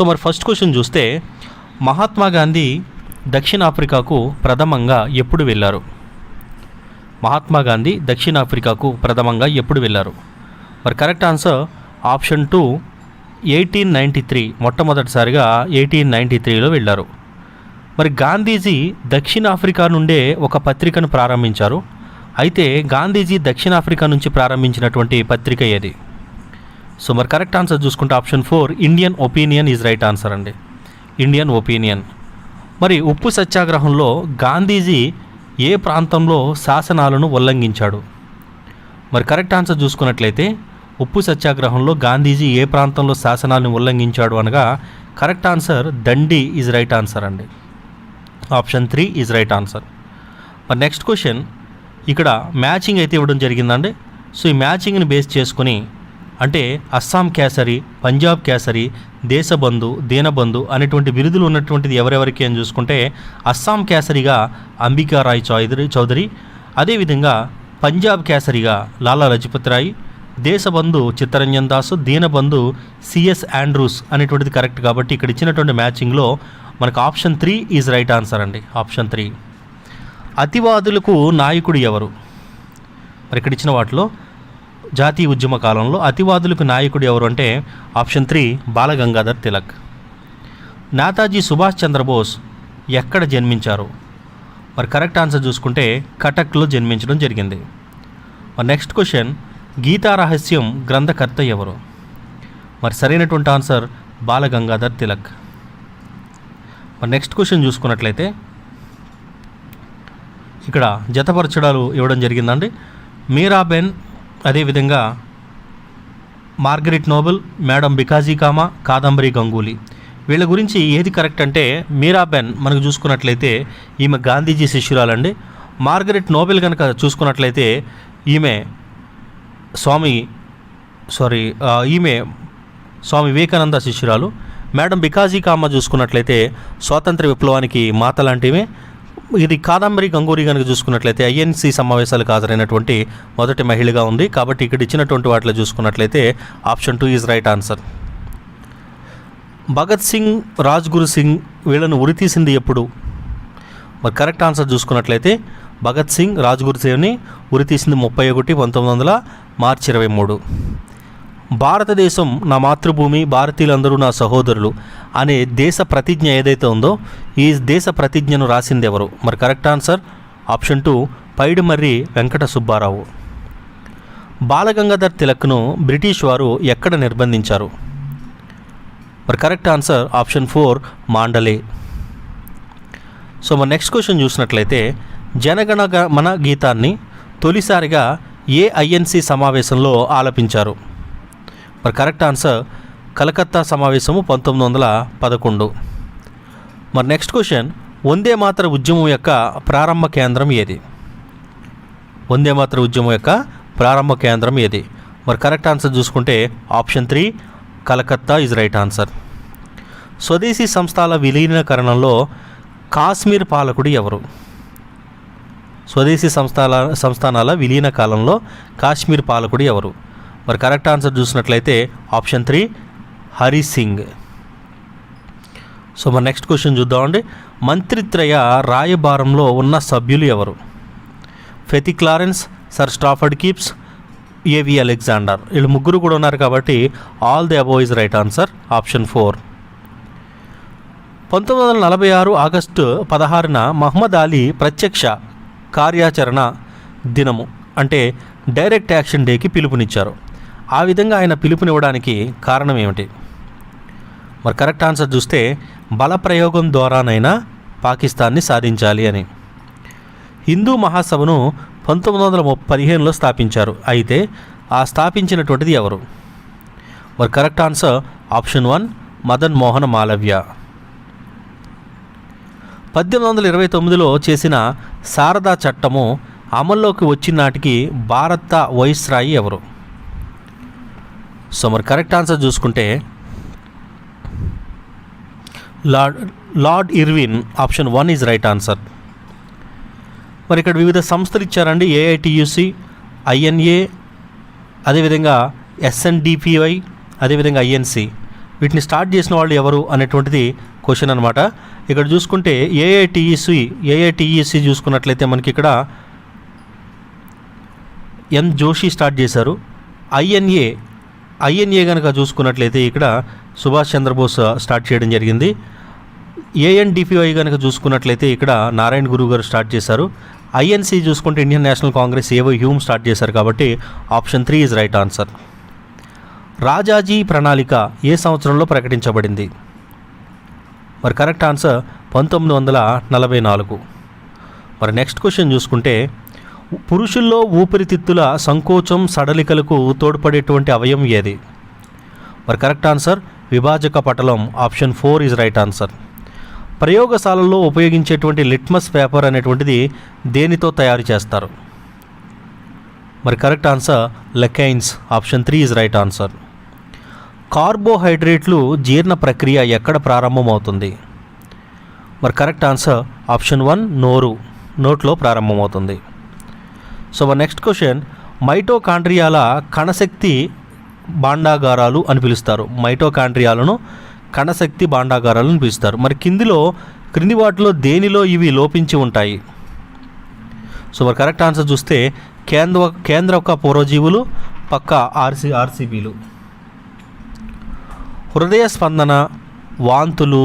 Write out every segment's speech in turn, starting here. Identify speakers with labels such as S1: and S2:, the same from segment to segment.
S1: So మరి first question చూస్తే మహాత్మా గాంధీ దక్షిణాఫ్రికాకు ప్రథమంగా ఎప్పుడు వెళ్ళారు? మహాత్మా గాంధీ దక్షిణాఫ్రికాకు ప్రథమంగా ఎప్పుడు వెళ్ళారు? మరి కరెక్ట్ ఆన్సర్ ఆప్షన్ 2 1893, మొట్టమొదటిసారిగా 1893లో వెళ్ళారు. మరి గాంధీజీ దక్షిణాఫ్రికా నుండే ఒక పత్రికను ప్రారంభించారు. అయితే గాంధీజీ దక్షిణాఫ్రికా నుంచి ప్రారంభించినటువంటి పత్రిక ఏది? సో మరి కరెక్ట్ ఆన్సర్ చూసుకుంటే option 4 Indian Opinion is right answer అండి. Indian Opinion. మరి ఉప్పు సత్యాగ్రహంలో గాంధీజీ ఏ ప్రాంతంలో శాసనాలను ఉల్లంఘించాడు? మరి కరెక్ట్ ఆన్సర్ చూసుకున్నట్లయితే ఉప్పు సత్యాగ్రహంలో గాంధీజీ ఏ ప్రాంతంలో శాసనాలను ఉల్లంఘించాడు అనగా correct answer Dandi is right answer అండి. Option 3 is right answer. మరి నెక్స్ట్ క్వశ్చన్, ఇక్కడ మ్యాచింగ్ అయితే ఇవ్వడం జరిగిందండి. సో ఈ మ్యాచింగ్ని బేస్ చేసుకుని అంటే అస్సాం కేసరి, పంజాబ్ కేసరి, దేశబంధు, దీనబంధు అనేటువంటి బిరుదులు ఉన్నటువంటిది ఎవరెవరికి అని చూసుకుంటే అస్సాం కేసరిగా అంబికా రాయ్ చౌదరి, అదేవిధంగా పంజాబ్ కేసరిగా లాలా లజపత్ రాయ్, దేశబంధు చిత్తరంజన్ దాసు, దీనబంధు సిఎస్ ఆండ్రూస్ అనేటువంటిది కరెక్ట్. కాబట్టి ఇక్కడ ఇచ్చినటువంటి మ్యాచింగ్లో మనకు ఆప్షన్ 3 ఈజ్ రైట్ ఆన్సర్ అండి. ఆప్షన్ 3. అతివాదులకు నాయకుడు ఎవరు? మరి ఇక్కడ ఇచ్చిన వాటిలో జాతీయ ఉద్యమ కాలంలో అతివాదులకు నాయకుడు ఎవరు అంటే ఆప్షన్ 3 బాలగంగాధర్ తిలక్. నేతాజీ సుభాష్ చంద్రబోస్ ఎక్కడ జన్మించారు? మరి కరెక్ట్ ఆన్సర్ చూసుకుంటే కటక్లో జన్మించడం జరిగింది. మరి నెక్స్ట్ క్వశ్చన్, గీతా రహస్యం గ్రంథకర్త ఎవరు? మరి సరైనటువంటి ఆన్సర్ బాలగంగాధర్ తిలక్. మరి నెక్స్ట్ క్వశ్చన్ చూసుకున్నట్లయితే ఇక్కడ జతపరచడాలు ఇవ్వడం జరిగిందండి. మీరాబెన్, అదేవిధంగా Margaret Nobel, madam Bikaji comma, Kadambari Ganguly, వీళ్ళ గురించి ఏది కరెక్ట్ అంటే మీరాబెన్ మనకు చూసుకున్నట్లయితే ఈమె గాంధీజీ శిష్యురాలండి. మార్గరెట్ నోబెల్ కనుక చూసుకున్నట్లయితే ఈమె స్వామి వివేకానంద శిష్యురాలు. మేడం బికాజీ కామా చూసుకున్నట్లయితే స్వాతంత్ర విప్లవానికి మాత లాంటివే. ఇది కాదంబరి గంగూలీ కనుక చూసుకున్నట్లయితే ఐఎన్సీ సమావేశాలకు హాజరైనటువంటి మొదటి మహిళగా ఉంది. కాబట్టి ఇక్కడ ఇచ్చినటువంటి వాటిలో చూసుకున్నట్లయితే option 2 is right answer. Bhagat Singh, Rajguru Singh వీళ్ళను ఉరితీసింది ఎప్పుడు? మరి కరెక్ట్ ఆన్సర్ చూసుకున్నట్లయితే భగత్ సింగ్, రాజ్గురు సింగ్ని ఉరితీసింది 31/1900 మార్చి 23. భారతదేశం నా మాతృభూమి, భారతీయులందరూ నా సహోదరులు అనే దేశ ప్రతిజ్ఞ ఏదైతే ఉందో ఈ దేశ ప్రతిజ్ఞను రాసింది ఎవరు? మరి correct answer option 2 Paidimarri Venkata Subbarao. Balagangadhar తిలక్ను బ్రిటిష్ వారు ఎక్కడ నిర్బంధించారు? మరి correct answer option 4 Mandalay. So మరి నెక్స్ట్ క్వశ్చన్ చూసినట్లయితే జనగణ మన గీతాన్ని తొలిసారిగా ఏ ఐఎన్సీ సమావేశంలో ఆలపించారు? మరి కరెక్ట్ ఆన్సర్ కలకత్తా సమావేశము 1911. మరి నెక్స్ట్ క్వశ్చన్, వందే మాతర ఉద్యమం యొక్క ప్రారంభ కేంద్రం ఏది? వందే మాతర ఉద్యమం యొక్క ప్రారంభ కేంద్రం ఏది? మరి కరెక్ట్ ఆన్సర్ చూసుకుంటే option 3 Calcutta is right answer. స్వదేశీ సంస్థల విలీనీకరణలో కాశ్మీర్ పాలకుడు ఎవరు? స్వదేశీ సంస్థానాల విలీన కాలంలో కాశ్మీర్ పాలకుడు ఎవరు? మరి కరెక్ట్ ఆన్సర్ చూసినట్లయితే ఆప్షన్ 3 హరి సింగ్. సో మరి నెక్స్ట్ క్వశ్చన్ చూద్దామండి. మంత్రిత్రయ రాయబారంలో ఉన్న సభ్యులు ఎవరు? Pethick Lawrence, sir Stafford Cripps, A V Alexander, వీళ్ళు ముగ్గురు కూడా ఉన్నారు. కాబట్టి all the above is right answer option 4. 1946 August 16న మహమ్మద్ అలీ ప్రత్యక్ష కార్యాచరణ దినము అంటే డైరెక్ట్ యాక్షన్ డేకి పిలుపునిచ్చారు. ఆ విధంగా ఆయన పిలుపునివ్వడానికి కారణం ఏమిటి? మరి కరెక్ట్ ఆన్సర్ చూస్తే బలప్రయోగం ద్వారానైనా పాకిస్తాన్ని సాధించాలి అని. హిందూ మహాసభను 1915లో స్థాపించారు. అయితే ఆ స్థాపించినటువంటిది ఎవరు? మరి correct answer option 1 Madan Mohan Malaviya. 1829లో చేసిన శారదా చట్టము అమల్లోకి వచ్చిన నాటికి భారత వైస్రాయి ఎవరు? సో మరి కరెక్ట్ ఆన్సర్ చూసుకుంటే lord Irwin. Option 1 is right answer. మరి ఇక్కడ వివిధ సంస్థలు ఇచ్చారండి. ఏఐటియుసి, ఐఎన్ఏ, అదేవిధంగా ఎస్ఎన్డిపివై, అదేవిధంగా ఐఎన్సి. వీటిని స్టార్ట్ చేసిన వాళ్ళు ఎవరు అనేటువంటిది క్వశ్చన్ అనమాట. ఇక్కడ చూసుకుంటే ఏఐటిఈసి చూసుకున్నట్లయితే మనకి ఇక్కడ ఎన్ జోషి స్టార్ట్ చేశారు. ఐఎన్ఏ కనుక చూసుకున్నట్లయితే ఇక్కడ సుభాష్ చంద్రబోస్ స్టార్ట్ చేయడం జరిగింది. ఏఎన్డిపిఐ కనుక చూసుకున్నట్లయితే ఇక్కడ నారాయణ గురు గారు స్టార్ట్ చేశారు. ఐఎన్సి చూసుకుంటే ఇండియన్ నేషనల్ కాంగ్రెస్ ఏవో హ్యూమ్ స్టార్ట్ చేశారు కాబట్టి option 3 is right answer. Rajaji ప్రణాళిక ఏ సంవత్సరంలో ప్రకటించబడింది? మరి కరెక్ట్ ఆన్సర్ 1944. మరి నెక్స్ట్ క్వశ్చన్ చూసుకుంటే పురుషుల్లో ఊపిరితిత్తుల సంకోచం సడలికలకు తోడ్పడేటువంటి అవయవం ఏది? మరి కరెక్ట్ ఆన్సర్ విభాజక పటలం. Option 4 is right answer. ప్రయోగశాలల్లో ఉపయోగించేటువంటి లిట్మస్ పేపర్ అనేటువంటిది దేనితో తయారు చేస్తారు? మరి కరెక్ట్ ఆన్సర్ lichens. Option 3 is right answer. కార్బోహైడ్రేట్లు జీర్ణ ప్రక్రియ ఎక్కడ ప్రారంభమవుతుంది? మరి కరెక్ట్ ఆన్సర్ ఆప్షన్ 1 నోట్లో ప్రారంభమవుతుంది. సో మరి నెక్స్ట్ క్వశ్చన్ మైటోకాండ్రియాల కణశక్తి భాండాగారాలు అని పిలుస్తారు. మైటోకాండ్రియాలను కణశక్తి భాండాగారాలను పిలుస్తారు. మరి క్రింది వాటిలో దేనిలో ఇవి లోపించి ఉంటాయి? సో మరి కరెక్ట్ ఆన్సర్ చూస్తే కేంద్రక పూర్వజీవులు, పక్క ఆర్సీబీలు. హృదయ స్పందన, వాంతులు,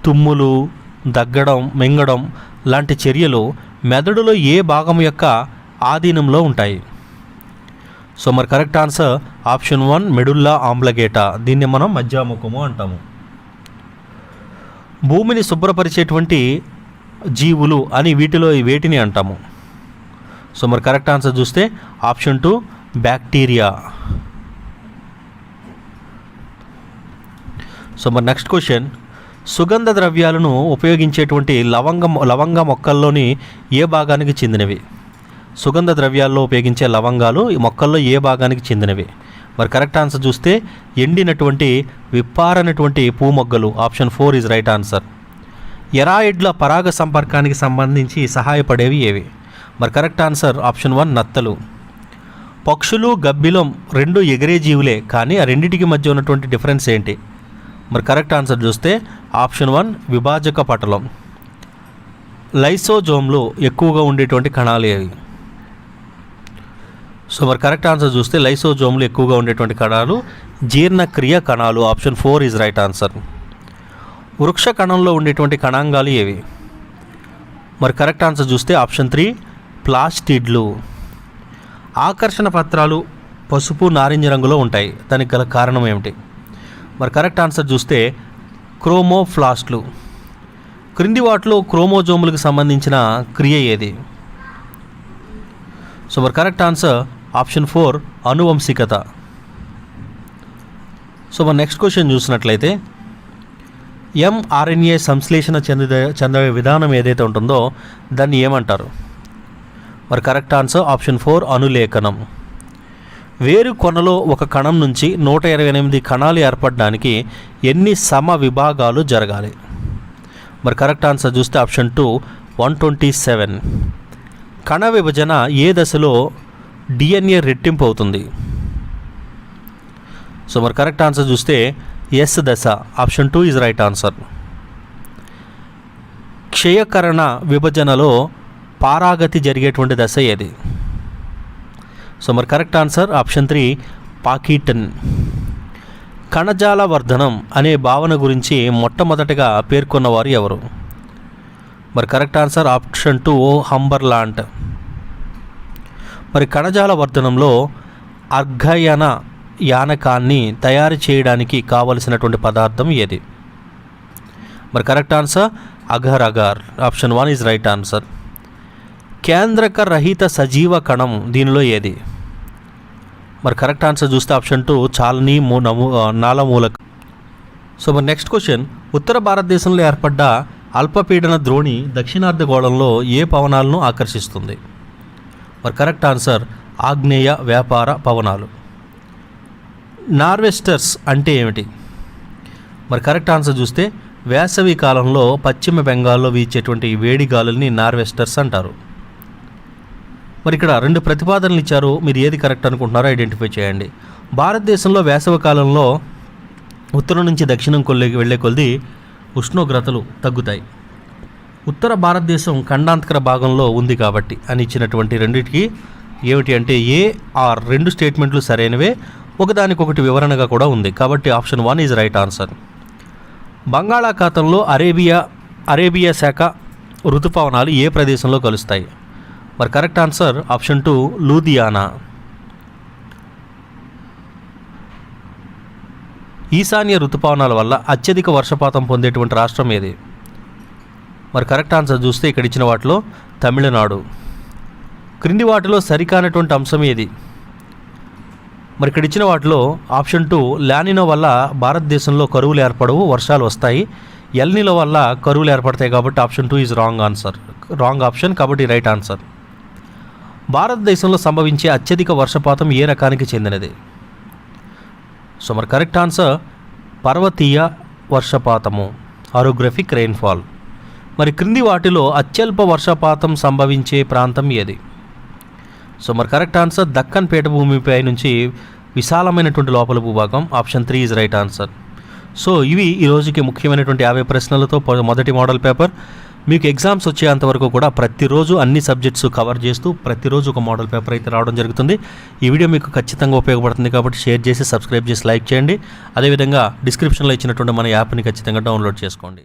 S1: తుమ్ములు, దగ్గడం, మింగడం లాంటి చర్యలు మెదడులో ఏ భాగం యొక్క ఆధీనంలో ఉంటాయి? సో మరి కరెక్ట్ ఆన్సర్ ఆప్షన్ 1 మెడుల్లా ఆంబ్లగేటా. దీన్ని మనం మధ్యాముఖము అంటాము. భూమిని శుభ్రపరిచేటువంటి జీవులు అని వేటిని అంటాము? సో మరి కరెక్ట్ ఆన్సర్ చూస్తే ఆప్షన్ 2 బ్యాక్టీరియా. సో మరి నెక్స్ట్ క్వశ్చన్ సుగంధ ద్రవ్యాలను ఉపయోగించేటువంటి లవంగ మొక్కల్లోని ఏ భాగానికి చెందినవి? సుగంధ ద్రవ్యాల్లో ఉపయోగించే లవంగాలు ఈ మొక్కల్లో ఏ భాగానికి చెందినవి? మరి కరెక్ట్ ఆన్సర్ చూస్తే ఎండినటువంటి విప్పారనటువంటి పూమొగ్గలు. Option 4 is right answer. ఎరాయిడ్ల పరాగ సంపర్కానికి సంబంధించి సహాయపడేవి ఏవి? మరి కరెక్ట్ ఆన్సర్ ఆప్షన్ 1 నత్తలు. పక్షులు, గబ్బిలం రెండు ఎగిరే జీవులే, కానీ ఆ రెండింటికి మధ్య ఉన్నటువంటి డిఫరెన్స్ ఏంటి? మరి కరెక్ట్ ఆన్సర్ చూస్తే ఆప్షన్ 1 విభాజక పటలం. లైసోజోమ్లు ఎక్కువగా ఉండేటువంటి కణాలు ఏవి? సో మరి కరెక్ట్ ఆన్సర్ చూస్తే లైసోజోమ్లు ఎక్కువగా ఉండేటువంటి కణాలు జీర్ణక్రియ కణాలు. Option 4 is right answer. వృక్ష కణంలో ఉండేటువంటి కణాంగాలు ఏవి? మరి కరెక్ట్ ఆన్సర్ చూస్తే ఆప్షన్ 3 ప్లాస్టిడ్లు. ఆకర్షణ పత్రాలు పసుపు, నారింజ రంగులో ఉంటాయి, దానికి గల కారణం ఏమిటి? మరి కరెక్ట్ ఆన్సర్ చూస్తే క్రోమోప్లాస్ట్లు. క్రింది వాటిలో క్రోమోజోములకు సంబంధించిన క్రియ ఏది? సో మరి కరెక్ట్ ఆన్సర్ ఆప్షన్ 4 అనువంశికత. సో మరి నెక్స్ట్ క్వశ్చన్ చూసినట్లయితే mRNA సంశ్లేషణ చెందే విధానం ఏదైతే ఉంటుందో దాన్ని ఏమంటారు? మరి కరెక్ట్ ఆన్సర్ ఆప్షన్ 4 అనులేఖనం. వేరు కొనలో ఒక కణం నుంచి 128 కణాలు ఏర్పడడానికి ఎన్ని సమ విభాగాలు జరగాలి? మరి కరెక్ట్ ఆన్సర్ చూస్తే ఆప్షన్ 2 127. కణ విభజన ఏ దశలో DNA రెట్టింపు అవుతుంది? సో మరి కరెక్ట్ ఆన్సర్ చూస్తే ఎస్ దశ. Option 2 is right answer. క్షయకరణ విభజనలో పారాగతి జరిగేటువంటి దశ ఏది? సో మరి కరెక్ట్ ఆన్సర్ ఆప్షన్ 3 పాకీటన్. కణజాల వర్ధనం అనే భావన గురించి మొట్టమొదటిగా పేర్కొన్నవారు ఎవరు? మరి కరెక్ట్ ఆన్సర్ ఆప్షన్ 2 హంబర్లాండ్. మరి కణజాల వర్ధనంలో అర్ఘయన యానకాన్ని తయారు చేయడానికి కావలసినటువంటి పదార్థం ఏది? మరి correct answer agar agar. Option 1 is right answer. కేంద్రక రహిత సజీవ కణం దీనిలో ఏది? మరి కరెక్ట్ ఆన్సర్ చూస్తే ఆప్షన్ 2 చాలని నాళమూలక. సో మరి నెక్స్ట్ క్వశ్చన్ ఉత్తర భారతదేశంలో ఏర్పడ్డ అల్పపీడన ద్రోణి దక్షిణార్ధగోళంలో ఏ పవనాలను ఆకర్షిస్తుంది? మరి కరెక్ట్ ఆన్సర్ ఆగ్నేయ వ్యాపార పవనాలు. నార్వెస్టర్స్ అంటే ఏమిటి? మరి కరెక్ట్ ఆన్సర్ చూస్తే వేసవి కాలంలో పశ్చిమ బెంగాల్లో వీచేటువంటి వేడి గాలుల్ని నార్వెస్టర్స్ అంటారు. మరి ఇక్కడ 2 ప్రతిపాదనలు ఇచ్చారు, మీరు ఏది కరెక్ట్ అనుకుంటున్నారో ఐడెంటిఫై చేయండి. భారతదేశంలో వేసవి కాలంలో ఉత్తరం నుంచి దక్షిణం వెళ్ళే కొద్దీ ఉష్ణోగ్రతలు తగ్గుతాయి. ఉత్తర భారతదేశం ఖండాంతర భాగంలో ఉంది కాబట్టి అని ఇచ్చినటువంటి రెండింటికి ఏమిటి అంటే ఏ ఆర్ రెండు స్టేట్మెంట్లు సరైనవే, ఒకదానికొకటి వివరణగా కూడా ఉంది కాబట్టి ఆప్షన్ 1 ఈజ్ రైట్ ఆన్సర్. బంగాళాఖాతంలో అరేబియా శాఖ ఋతుపవనాలు ఏ ప్రదేశంలో కలుస్తాయి? మరి కరెక్ట్ ఆన్సర్ ఆప్షన్ 2 లూధియానా. ఈశాన్య ఋతుపవనాల వల్ల అత్యధిక వర్షపాతం పొందేటువంటి రాష్ట్రం ఏది? మరి కరెక్ట్ ఆన్సర్ చూస్తే ఇక్కడ ఇచ్చిన వాటిలో తమిళనాడు. క్రింది వాటిలో సరికానటువంటి అంశం ఏది? మరి ఇక్కడ ఇచ్చిన వాటిలో ఆప్షన్ 2 లానినో వల్ల భారతదేశంలో కరువులు ఏర్పడవు, వర్షాలు వస్తాయి. ఎల్నినో వల్ల కరువులు ఏర్పడతాయి కాబట్టి ఆప్షన్ 2 ఈజ్ రాంగ్ ఆప్షన్ కాబట్టి రైట్ ఆన్సర్. భారతదేశంలో సంభవించే అత్యధిక వర్షపాతం ఏ రకానికి చెందినది? సో మరి కరెక్ట్ ఆన్సర్ పర్వతీయ వర్షపాతము, ఆరోగ్రఫిక్ రెయిన్ఫాల్. మరి క్రింది వాటిలో అత్యల్ప వర్షపాతం సంభవించే ప్రాంతం ఏది? సో మరి కరెక్ట్ ఆన్సర్ దక్కన్ పీఠభూమిపై నుంచి విశాలమైనటువంటి లోపల భూభాగం, option 3 is right answer. So ఇవి ఈ రోజుకి ముఖ్యమైనటువంటి 50 ప్రశ్నలతో మొదటి మోడల్ పేపర్. మీకు ఎగ్జామ్స్ వచ్చేంతవరకు కూడా ప్రతిరోజు అన్ని సబ్జెక్ట్స్ కవర్ చేస్తూ ప్రతిరోజు ఒక మోడల్ పేపర్ అయితే రావడం జరుగుతుంది. ఈ వీడియో మీకు ఖచ్చితంగా ఉపయోగపడుతుంది కాబట్టి షేర్ చేసి, సబ్స్క్రైబ్ చేసి, లైక్ చేయండి. అదేవిధంగా డిస్క్రిప్షన్లో ఇచ్చినటువంటి మన యాప్ని ఖచ్చితంగా డౌన్లోడ్ చేసుకోండి.